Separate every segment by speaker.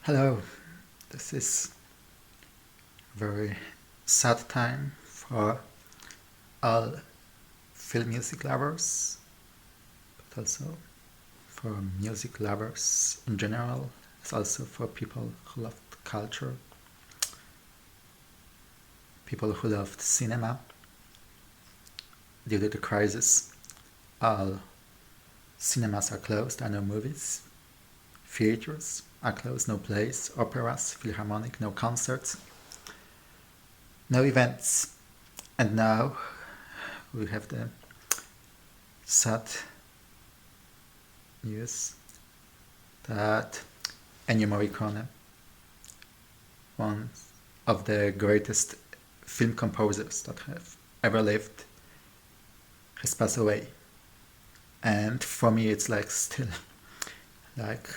Speaker 1: Hello, this is a very sad time for all film music lovers, but also for music lovers in general. It's also for people who love culture, people who loved cinema. Due to the crisis, all cinemas are closed, there are no movies. Theaters are closed, no plays, operas, philharmonic, no concerts, no events. And now we have the sad news that Ennio Morricone, one of the greatest film composers that have ever lived, has passed away. And for me it's like still like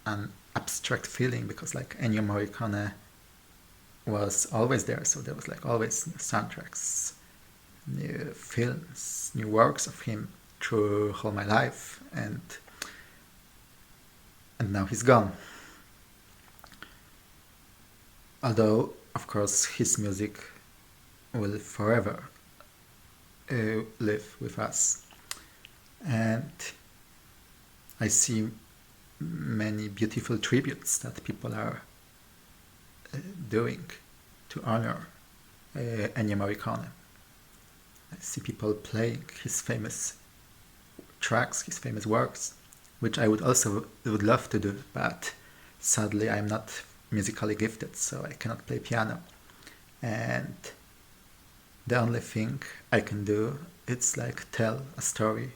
Speaker 1: an abstract feeling, because like Ennio Morricone was always there, so there was like always new soundtracks, new films, new works of him through all my life, and now he's gone. Although of course his music will forever live with us, and I see many beautiful tributes that people are doing to honor Ennio Morricone. I see people playing his famous tracks, his famous works, which I would love to do, but sadly I'm not musically gifted, so I cannot play piano. And the only thing I can do is like tell a story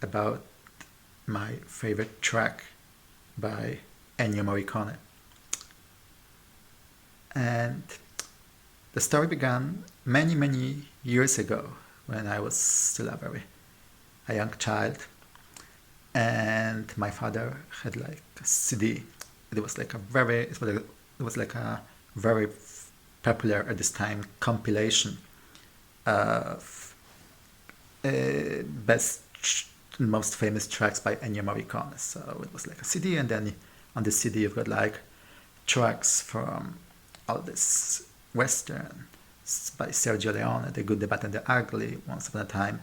Speaker 1: about my favorite track by Ennio Morricone. And the story began many years ago, when I was still a young child, and my father had like a CD. It was like a very popular at this time compilation of best most famous tracks by Ennio Morricone. So it was like a CD, and then on the CD you've got like tracks from all this Western by Sergio Leone, The Good, the Bad and the Ugly, Once Upon a Time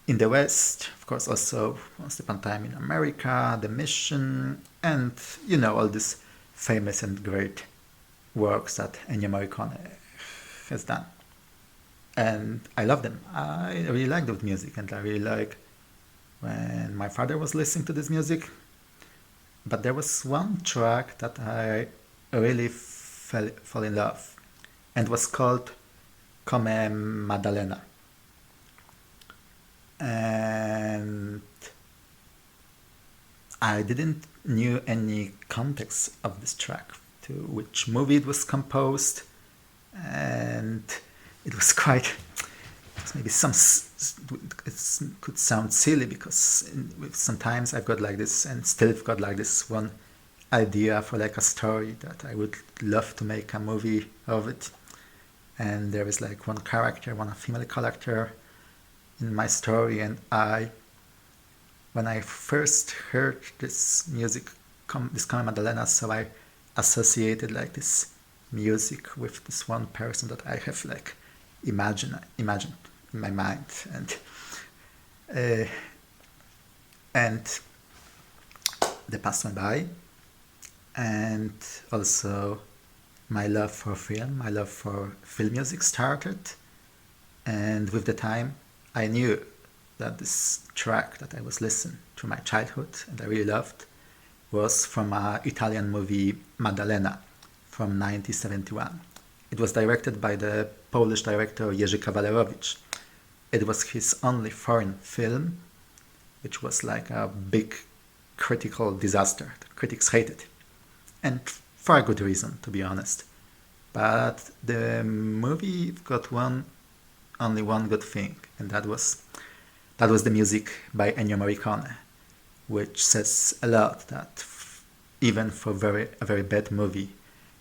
Speaker 1: in the West, of course also Once Upon a Time in America, The Mission, and all these famous and great works that Ennio Morricone has done. And I love them. I really like that music, and I really like when my father was listening to this music. But there was one track that I really fell in love, and was called Come Maddalena. And I didn't knew any context of this track, to which movie it was composed, and it was quite, maybe it could sound silly, because sometimes I've got like this, and still got like this one idea for like a story that I would love to make a movie of it. And there is like one female character in my story, and when I first heard this music, this Come Maddalena, so I associated like this music with this one person that I have like imagined in my mind, and the past went by, and also my love for film music started, and with the time I knew that this track that I was listening to my childhood and I really loved was from an Italian movie, Maddalena, from 1971. It was directed by the Polish director Jerzy Kawalerowicz. It was his only foreign film, which was like a big critical disaster. The critics hated it, and for a good reason, to be honest. But the movie got only one good thing, and that was the music by Ennio Morricone, which says a lot, that even for a very bad movie,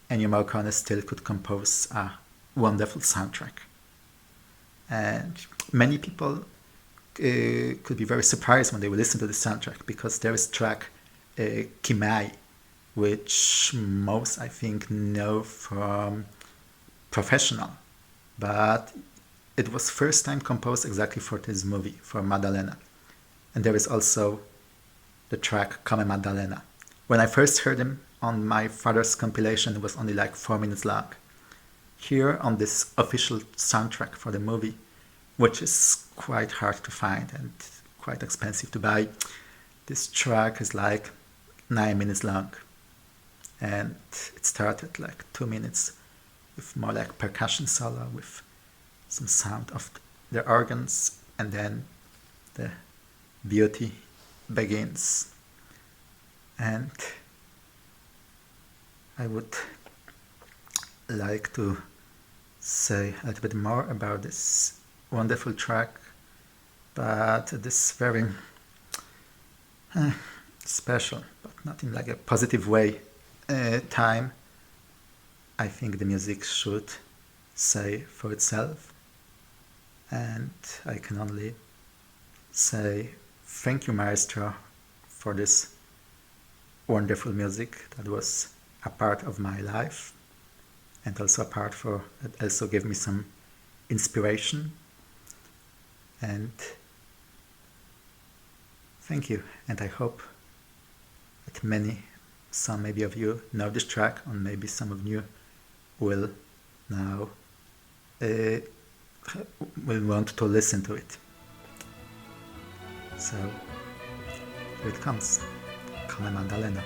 Speaker 1: Ennio Morricone still could compose a wonderful soundtrack. And many people could be very surprised when they will listen to the soundtrack, because there is track Kimai, which most I think know from Professional, but it was first time composed exactly for this movie, for Maddalena. And there is also the track Come Maddalena. When I first heard him on my father's compilation, it was only like 4 minutes long. Here on this official soundtrack for the movie, which is quite hard to find and quite expensive to buy, this track is like 9 minutes long. And it started like 2 minutes with more like percussion solo with some sound of the organs, and then the beauty begins. And I would like to say a little bit more about this wonderful track, but this very special, but not in like a positive way, time. I think the music should say for itself, and I can only say thank you, Maestro, for this wonderful music that was a part of my life, and also a part for that also gave me some inspiration. And thank you, and I hope that some maybe of you know this track, or maybe some of you will now will want to listen to it. So here it comes, Come Maddalena.